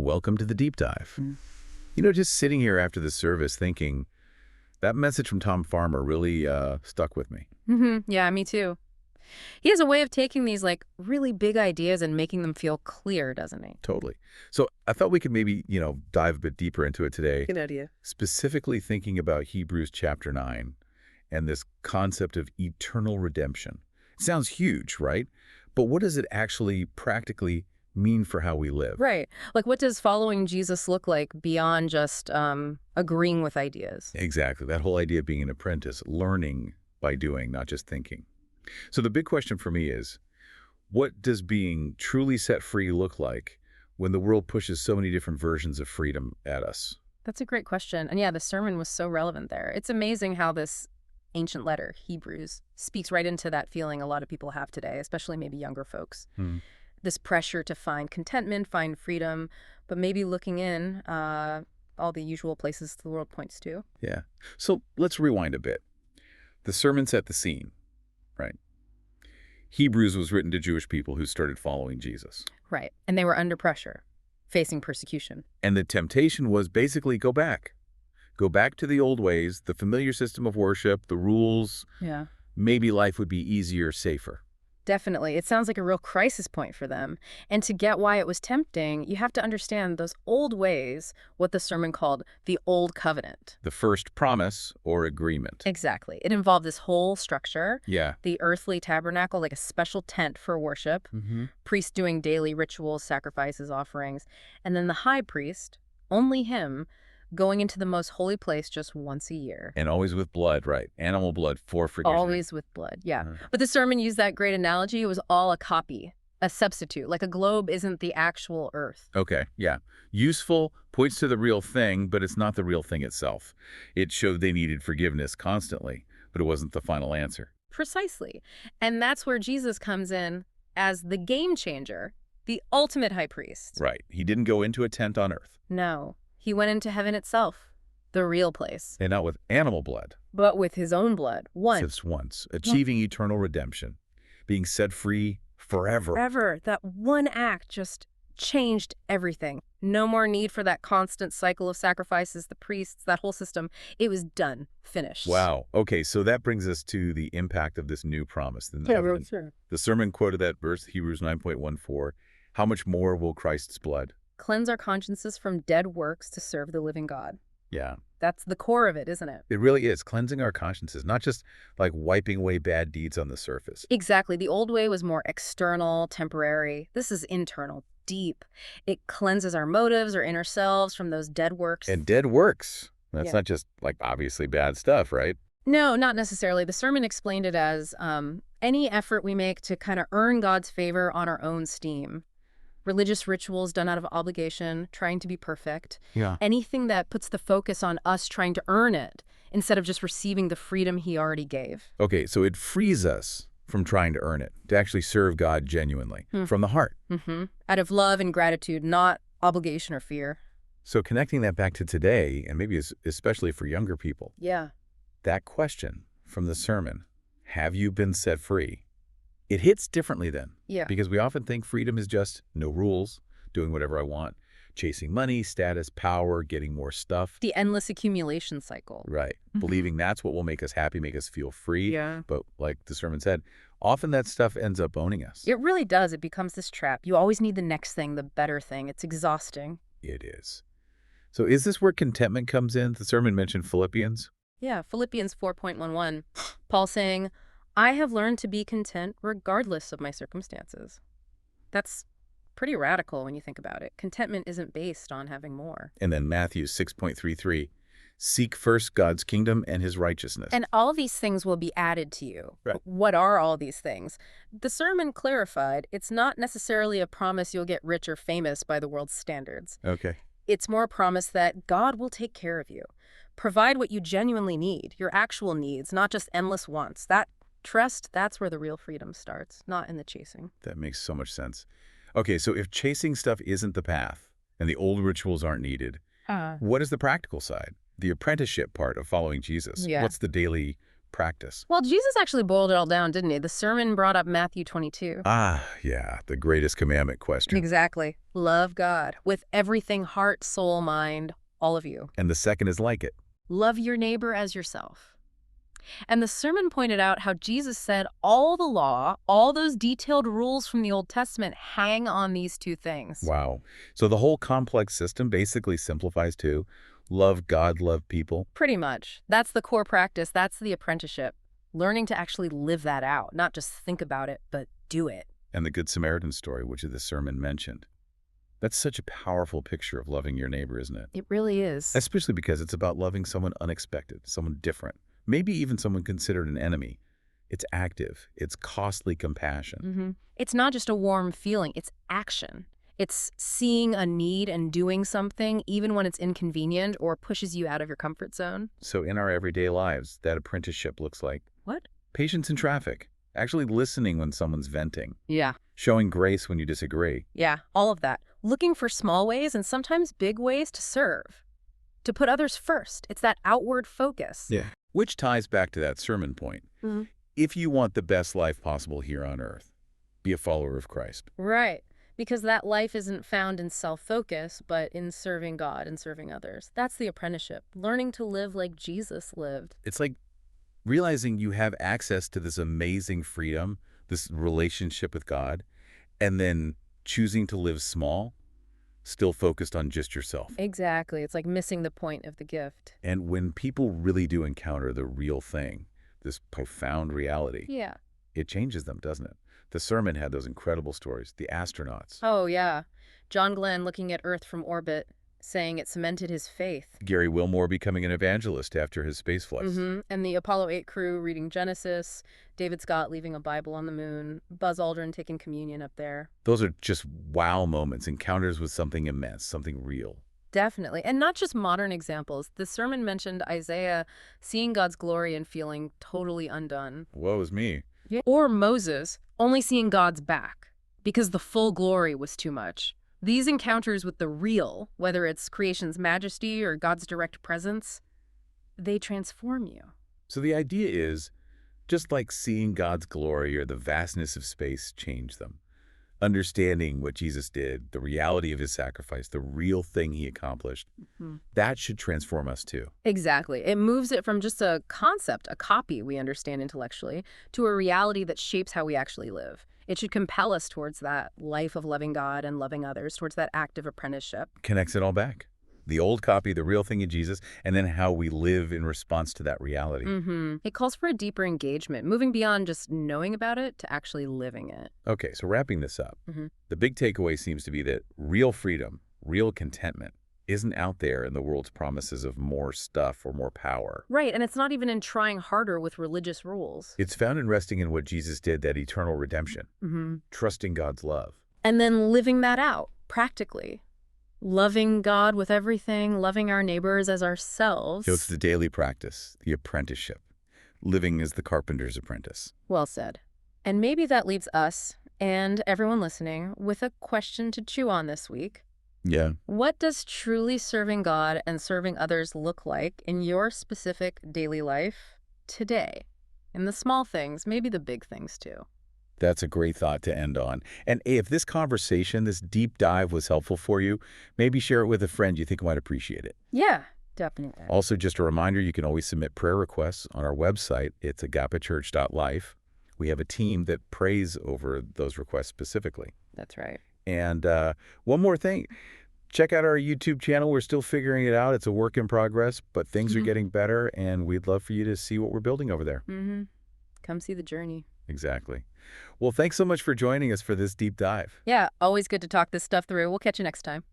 welcome to the deep dive. Just sitting here after the service thinking, that message from Tom Farmer really stuck with me. Yeah, me too. He has a way of taking these really big ideas and making them feel clear, doesn't he? Totally. So I thought we could maybe, dive a bit deeper into it today. Good idea. Specifically thinking about Hebrews chapter 9 and this concept of eternal redemption. It sounds huge, right? But what does it actually practically mean for how we live? Right. What does following Jesus look like beyond just agreeing with ideas? Exactly. That whole idea of being an apprentice, learning by doing, not just thinking. So the big question for me is, what does being truly set free look like when the world pushes so many different versions of freedom at us? That's a great question. And yeah, the sermon was so relevant there. It's amazing how this ancient letter, Hebrews, speaks right into that feeling a lot of people have today, especially maybe younger folks. This pressure to find contentment, find freedom, but maybe looking in all the usual places the world points to. Yeah. So let's rewind a bit. The sermon set the scene, right? Hebrews was written to Jewish people who started following Jesus. Right. And they were under pressure, facing persecution. And the temptation was basically go back. Go back to the old ways, the familiar system of worship, the rules. Yeah. Maybe life would be easier, safer. Definitely. It sounds like a real crisis point for them. And to get why it was tempting, you have to understand those old ways, what the sermon called the Old Covenant. The first promise or agreement. Exactly. It involved this whole structure. Yeah. The earthly tabernacle, like a special tent for worship, priests doing daily rituals, sacrifices, offerings, and then the high priest, only him, going into the most holy place just once a year. And always with blood, right? Animal blood for forgiveness. Always with blood, yeah. But the sermon used that great analogy. It was all a copy, a substitute. Like a globe isn't the actual earth. Okay, yeah. Useful, points to the real thing, but it's not the real thing itself. It showed they needed forgiveness constantly, but it wasn't the final answer. Precisely. And that's where Jesus comes in as the game changer, the ultimate high priest. Right. He didn't go into a tent on earth. No. He went into heaven itself, the real place. And not with animal blood. But with his own blood, once. Just once. Achieving eternal redemption. Being set free forever. Forever. That one act just changed everything. No more need for that constant cycle of sacrifices, the priests, that whole system. It was done. Finished. Wow. Okay, so that brings us to the impact of this new promise. Sure. The sermon quoted that verse, Hebrews 9.14. How much more will Christ's blood cleanse our consciences from dead works to serve the living God? Yeah. That's the core of it, isn't it? It really is. Cleansing our consciences, not just like wiping away bad deeds on the surface. Exactly. The old way was more external, temporary. This is internal, deep. It cleanses our motives, our inner selves from those dead works. And dead works. That's not just obviously bad stuff, right? No, not necessarily. The sermon explained it as any effort we make to kind of earn God's favor on our own steam. Religious rituals done out of obligation, trying to be perfect. Yeah. Anything that puts the focus on us trying to earn it instead of just receiving the freedom he already gave. Okay, so it frees us from trying to earn it, to actually serve God genuinely, from the heart. Out of love and gratitude, not obligation or fear. So connecting that back to today, and maybe especially for younger people, Yeah. that question from the sermon, have you been set free? It hits differently then. Yeah. Because we often think freedom is just no rules, doing whatever I want, chasing money, status, power, getting more stuff. The endless accumulation cycle. Right. Believing that's what will make us happy, make us feel free. Yeah. But like the sermon said, often that stuff ends up owning us. It really does. It becomes this trap. You always need the next thing, the better thing. It's exhausting. It is. So is this where contentment comes in? The sermon mentioned Philippians. Yeah, Philippians 4.11. Paul saying, I have learned to be content regardless of my circumstances. That's pretty radical when you think about it. Contentment isn't based on having more. And then Matthew 6.33, seek first God's kingdom and his righteousness. And all these things will be added to you. Right. What are all these things? The sermon clarified it's not necessarily a promise you'll get rich or famous by the world's standards. Okay. It's more a promise that God will take care of you. Provide what you genuinely need, your actual needs, not just endless wants. That trust, that's where the real freedom starts, not in the chasing. That makes so much sense. Okay, so if chasing stuff isn't the path and the old rituals aren't needed, what is the practical side? The apprenticeship part of following Jesus? Yeah. What's the daily practice? Well, Jesus actually boiled it all down, didn't he? The sermon brought up Matthew 22. Ah, yeah, the greatest commandment question. Exactly. Love God with everything, heart, soul, mind, all of you. And the second is like it. Love your neighbor as yourself. And the sermon pointed out how Jesus said all the law, all those detailed rules from the Old Testament hang on these two things. Wow. So the whole complex system basically simplifies to love God, love people. Pretty much. That's the core practice. That's the apprenticeship. Learning to actually live that out, not just think about it, but do it. And the Good Samaritan story, which the sermon mentioned. That's such a powerful picture of loving your neighbor, isn't it? It really is. Especially because it's about loving someone unexpected, someone different, maybe even someone considered an enemy. It's active. It's costly compassion. It's not just a warm feeling. It's action. It's seeing a need and doing something even when it's inconvenient or pushes you out of your comfort zone. So in our everyday lives, that apprenticeship looks like What? patience in traffic, actually listening when someone's venting, Yeah. showing grace when you disagree. Yeah, all of that. Looking for small ways and sometimes big ways to serve. To put others first. It's that outward focus. Yeah. Which ties back to that sermon point. If you want the best life possible here on earth, be a follower of Christ. Right. Because that life isn't found in self-focus, but in serving God and serving others. That's the apprenticeship. Learning to live like Jesus lived. It's like realizing you have access to this amazing freedom, this relationship with God, and then choosing to live small, still focused on just yourself. Exactly. It's like missing the point of the gift. And when people really do encounter the real thing, this profound reality, Yeah. it changes them, doesn't it? The sermon had those incredible stories, the astronauts. Oh, yeah. John Glenn looking at Earth from orbit, saying it cemented his faith. Gary Wilmore becoming an evangelist after his space flights. And the Apollo 8 crew reading Genesis, David Scott leaving a Bible on the moon, Buzz Aldrin taking communion up there. Those are just wow moments, encounters with something immense, something real. Definitely. And not just modern examples. The sermon mentioned Isaiah seeing God's glory and feeling totally undone. Woe is me. Or Moses only seeing God's back because the full glory was too much. These encounters with the real, whether it's creation's majesty or God's direct presence, they transform you. So the idea is, just like seeing God's glory or the vastness of space change them, understanding what Jesus did, the reality of his sacrifice, the real thing he accomplished, that should transform us too. Exactly. It moves it from just a concept, a copy we understand intellectually, to a reality that shapes how we actually live. It should compel us towards that life of loving God and loving others, towards that active apprenticeship. Connects it all back. The old copy, the real thing in Jesus, and then how we live in response to that reality. It calls for a deeper engagement, moving beyond just knowing about it to actually living it. Okay, so wrapping this up, the big takeaway seems to be that real freedom, real contentment, isn't out there in the world's promises of more stuff or more power. Right, and it's not even in trying harder with religious rules. It's found in resting in what Jesus did, that eternal redemption, trusting God's love. And then living that out, practically. Loving God with everything, loving our neighbors as ourselves. So it's the daily practice, the apprenticeship, living as the carpenter's apprentice. Well said. And maybe that leaves us, and everyone listening, with a question to chew on this week. Yeah. What does truly serving God and serving others look like in your specific daily life today? In the small things, maybe the big things too. That's a great thought to end on. And if this conversation, this deep dive was helpful for you, maybe share it with a friend you think might appreciate it. Yeah, definitely. Also, just a reminder, you can always submit prayer requests on our website. It's agapechurch.life. We have a team that prays over those requests specifically. That's right. And one more thing, check out our YouTube channel. We're still figuring it out. It's a work in progress, but things are getting better, and we'd love for you to see what we're building over there. Come see the journey. Exactly. Well, thanks so much for joining us for this deep dive. Yeah, always good to talk this stuff through. We'll catch you next time.